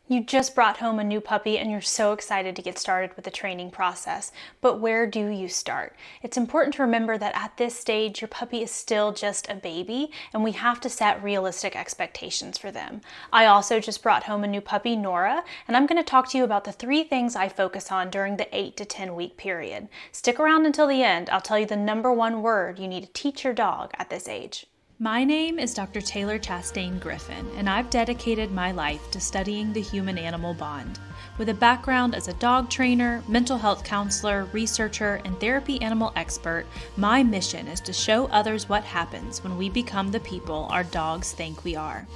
You just brought home a new puppy and you're so excited to get started with the training process, but where do you start? It's important to remember that at this stage, your puppy is still just a baby and we have to set realistic expectations for them. I also just brought home a new puppy, Nora, and I'm going to talk to you about the 3 things I focus on during the 8 to 10 week period. Stick around until the end. I'll tell you the number 1 word you need to teach your dog at this age. My name is Dr. Taylor Chastain Griffin, and I've dedicated my life to studying the human-animal bond. With a background as a dog trainer, mental health counselor, researcher, and therapy animal expert, my mission is to show others what happens when we become the people our dogs think we are.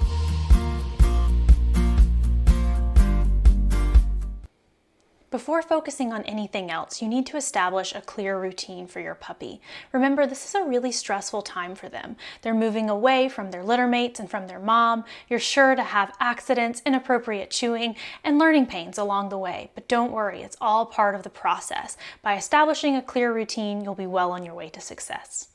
Before focusing on anything else, you need to establish a clear routine for your puppy. Remember, this is a really stressful time for them. They're moving away from their litter mates and from their mom. You're sure to have accidents, inappropriate chewing, and learning pains along the way. But don't worry, it's all part of the process. By establishing a clear routine, you'll be well on your way to success.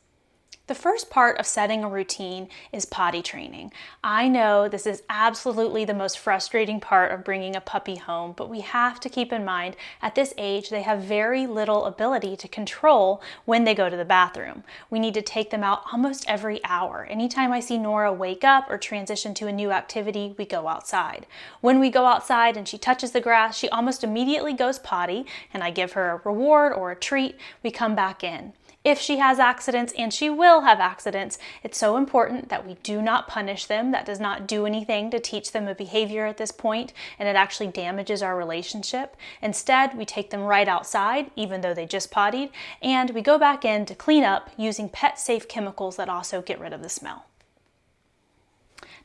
The first part of setting a routine is potty training. I know this is absolutely the most frustrating part of bringing a puppy home, but we have to keep in mind at this age they have very little ability to control when they go to the bathroom. We need to take them out almost every hour. Anytime I see Nora wake up or transition to a new activity, we go outside. When we go outside and she touches the grass, she almost immediately goes potty, and I give her a reward or a treat. We come back in. If she has accidents, and she will have accidents, it's so important that we do not punish them. That does not do anything to teach them a behavior at this point, and it actually damages our relationship. Instead, we take them right outside, even though they just pottied, and we go back in to clean up using pet-safe chemicals that also get rid of the smell.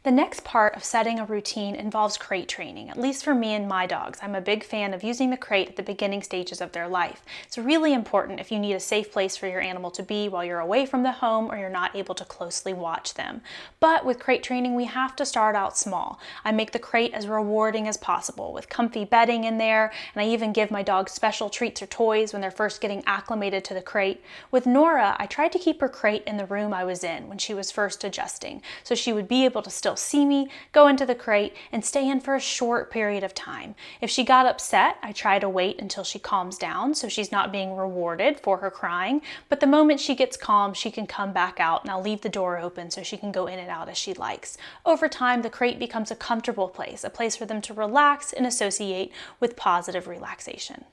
The next part of setting a routine involves crate training, at least for me and my dogs. I'm a big fan of using the crate at the beginning stages of their life. It's really important if you need a safe place for your animal to be while you're away from the home or you're not able to closely watch them. But with crate training, we have to start out small. I make the crate as rewarding as possible with comfy bedding in there, and I even give my dogs special treats or toys when they're first getting acclimated to the crate. With Nora, I tried to keep her crate in the room I was in when she was first adjusting, so she would be able to still see me, go into the crate, and stay in for a short period of time. If she got upset, I try to wait until she calms down so she's not being rewarded for her crying, but the moment she gets calm, she can come back out, and I'll leave the door open so she can go in and out as she likes. Over time, the crate becomes a comfortable place, a place for them to relax and associate with positive relaxation.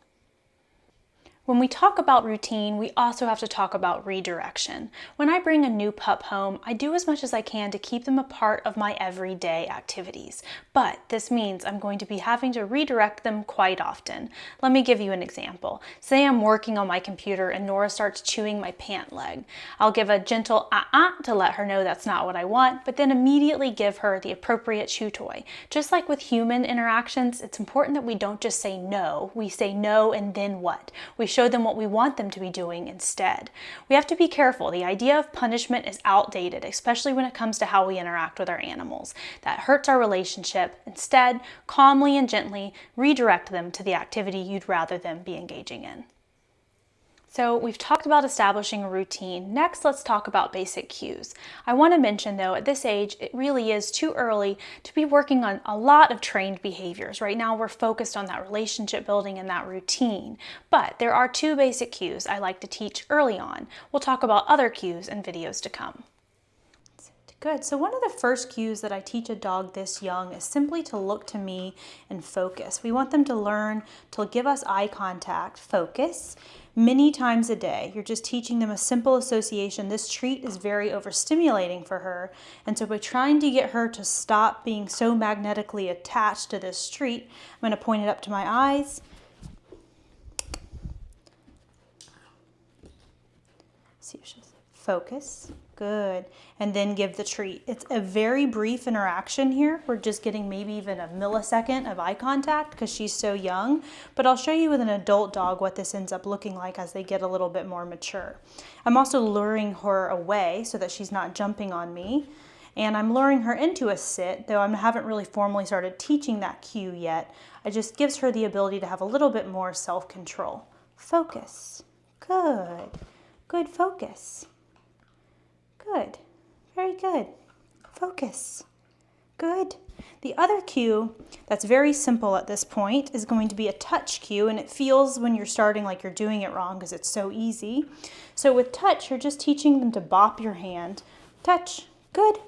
When we talk about routine, we also have to talk about redirection. When I bring a new pup home, I do as much as I can to keep them a part of my everyday activities. But this means I'm going to be having to redirect them quite often. Let me give you an example. Say I'm working on my computer and Nora starts chewing my pant leg. I'll give a gentle to let her know that's not what I want, but then immediately give her the appropriate chew toy. Just like with human interactions, it's important that we don't just say no. We say no and then what? We show them what we want them to be doing instead. We have to be careful. The idea of punishment is outdated, especially when it comes to how we interact with our animals. That hurts our relationship. Instead, calmly and gently redirect them to the activity you'd rather them be engaging in. So we've talked about establishing a routine. Next, let's talk about basic cues. I want to mention though, at this age, it really is too early to be working on a lot of trained behaviors. Right now, we're focused on that relationship building and that routine. But there are 2 basic cues I like to teach early on. We'll talk about other cues in videos to come. Good. So one of the first cues that I teach a dog this young is simply to look to me and focus. We want them to learn to give us eye contact, focus, many times a day. You're just teaching them a simple association. This treat is very overstimulating for her. And so by trying to get her to stop being so magnetically attached to this treat, I'm going to point it up to my eyes. See if she'll focus. Good. And then give the treat. It's a very brief interaction here. We're just getting maybe even a millisecond of eye contact because she's so young. But I'll show you with an adult dog what this ends up looking like as they get a little bit more mature. I'm also luring her away so that she's not jumping on me. And I'm luring her into a sit, though I haven't really formally started teaching that cue yet. It just gives her the ability to have a little bit more self-control. Focus. Good. Good focus. Good. Very good. Focus. Good. The other cue that's very simple at this point is going to be a touch cue, and it feels when you're starting like you're doing it wrong because it's so easy. So with touch, you're just teaching them to bop your hand. Touch, good.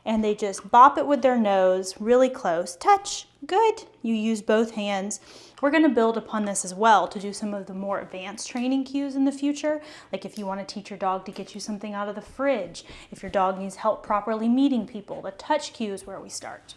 And they just bop it with their nose really close. Touch, good. You use both hands. We're going to build upon this as well to do some of the more advanced training cues in the future. Like if you want to teach your dog to get you something out of the fridge, if your dog needs help properly meeting people, the touch cue is where we start.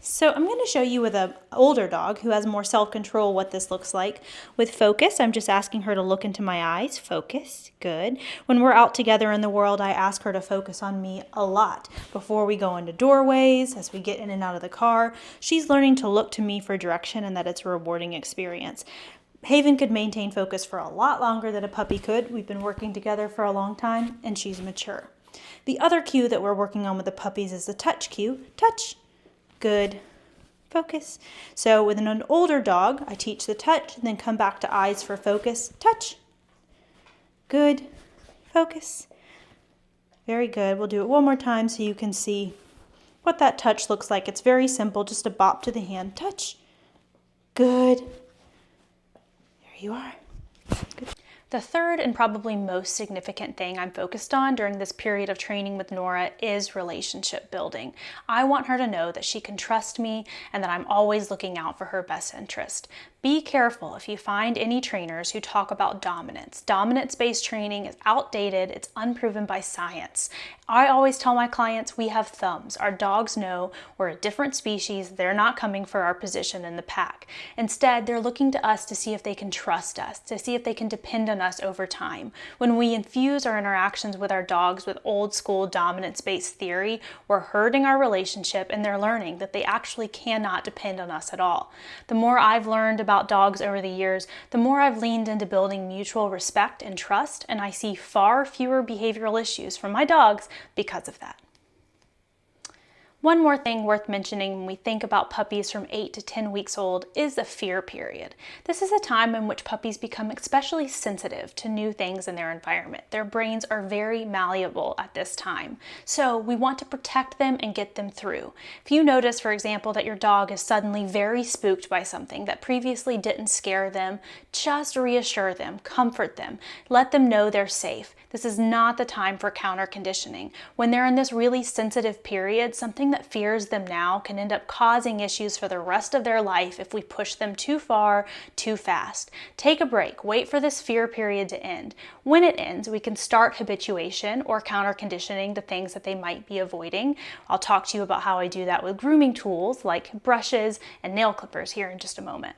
So I'm going to show you with an older dog who has more self-control what this looks like. With focus, I'm just asking her to look into my eyes. Focus, good. When we're out together in the world, I ask her to focus on me a lot. Before we go into doorways, as we get in and out of the car, she's learning to look to me for direction and that it's a rewarding experience. Haven could maintain focus for a lot longer than a puppy could. We've been working together for a long time and she's mature. The other cue that we're working on with the puppies is the touch cue. Touch. Good. Focus. So with an older dog, I teach the touch and then come back to eyes for focus. Touch. Good. Focus. Very good. We'll do it one more time so you can see what that touch looks like. It's very simple, just a bop to the hand. Touch. Good. There you are. Good. The third and probably most significant thing I'm focused on during this period of training with Nora is relationship building. I want her to know that she can trust me and that I'm always looking out for her best interest. Be careful if you find any trainers who talk about dominance. Dominance-based training is outdated, it's unproven by science. I always tell my clients we have thumbs. Our dogs know we're a different species, they're not coming for our position in the pack. Instead, they're looking to us to see if they can trust us, to see if they can depend on us over time. When we infuse our interactions with our dogs with old school dominance-based theory, we're hurting our relationship and they're learning that they actually cannot depend on us at all. The more I've learned about dogs over the years, the more I've leaned into building mutual respect and trust, and I see far fewer behavioral issues from my dogs because of that. One more thing worth mentioning when we think about puppies from 8 to 10 weeks old is the fear period. This is a time in which puppies become especially sensitive to new things in their environment. Their brains are very malleable at this time, so we want to protect them and get them through. If you notice, for example, that your dog is suddenly very spooked by something that previously didn't scare them, just reassure them, comfort them, let them know they're safe. This is not the time for counter conditioning. When they're in this really sensitive period, something that fears them now can end up causing issues for the rest of their life if we push them too far, too fast. Take a break, wait for this fear period to end. When it ends, we can start habituation or counter conditioning the things that they might be avoiding. I'll talk to you about how I do that with grooming tools like brushes and nail clippers here in just a moment.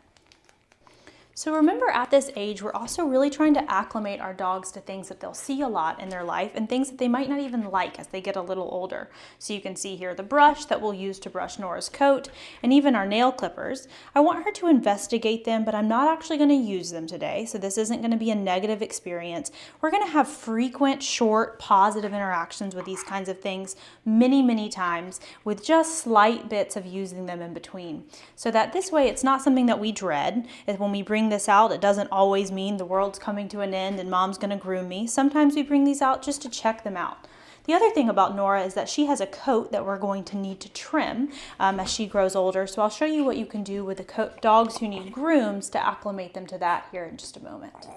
So remember, at this age, we're also really trying to acclimate our dogs to things that they'll see a lot in their life and things that they might not even like as they get a little older. So you can see here the brush that we'll use to brush Nora's coat and even our nail clippers. I want her to investigate them, but I'm not actually going to use them today. So this isn't going to be a negative experience. We're going to have frequent, short, positive interactions with these kinds of things many, many times with just slight bits of using them in between. So that this way it's not something that we dread. When we bring this out, it doesn't always mean the world's coming to an end and mom's going to groom me. Sometimes we bring these out just to check them out. The other thing about Nora is that she has a coat that we're going to need to trim as she grows older. So I'll show you what you can do with the dogs who need grooms to acclimate them to that here in just a moment.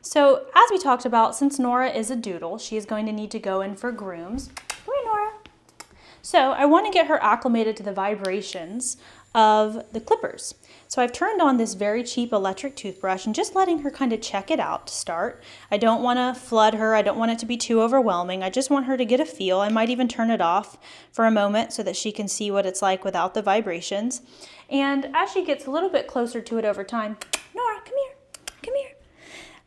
So as we talked about, since Nora is a doodle, she is going to need to go in for grooms. Come here, Nora. So I want to get her acclimated to the vibrations of the clippers. So I've turned on this very cheap electric toothbrush and just letting her kind of check it out to start. I don't want to flood her. I don't want it to be too overwhelming. I just want her to get a feel. I might even turn it off for a moment so that she can see what it's like without the vibrations. And as she gets a little bit closer to it over time, Nora, come here, come here.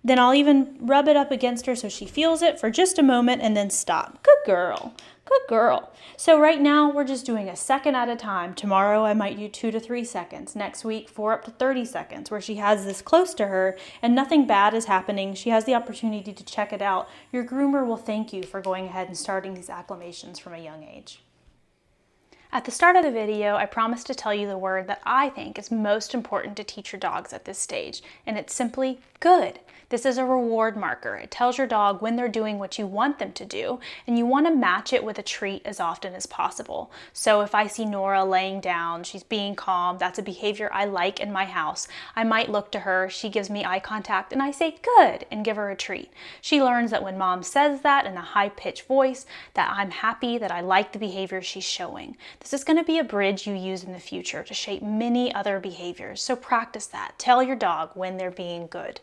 Then I'll even rub it up against her so she feels it for just a moment and then stop. Good girl. Good girl. So right now we're just doing a second at a time. Tomorrow I might do 2 to 3 seconds. Next week 4 up to 30 seconds where she has this close to her and nothing bad is happening. She has the opportunity to check it out. Your groomer will thank you for going ahead and starting these acclimations from a young age. At the start of the video, I promised to tell you the word that I think is most important to teach your dogs at this stage, and it's simply good. This is a reward marker. It tells your dog when they're doing what you want them to do, and you want to match it with a treat as often as possible. So if I see Nora laying down, she's being calm, that's a behavior I like in my house, I might look to her, she gives me eye contact, and I say good and give her a treat. She learns that when mom says that in a high-pitched voice, that I'm happy, that I like the behavior she's showing. This is going to be a bridge you use in the future to shape many other behaviors, so practice that. Tell your dog when they're being good.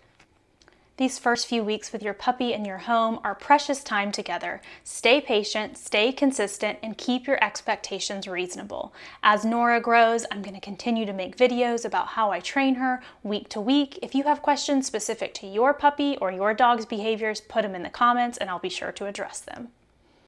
These first few weeks with your puppy in your home are precious time together. Stay patient, stay consistent, and keep your expectations reasonable. As Nora grows, I'm going to continue to make videos about how I train her week to week. If you have questions specific to your puppy or your dog's behaviors, put them in the comments and I'll be sure to address them.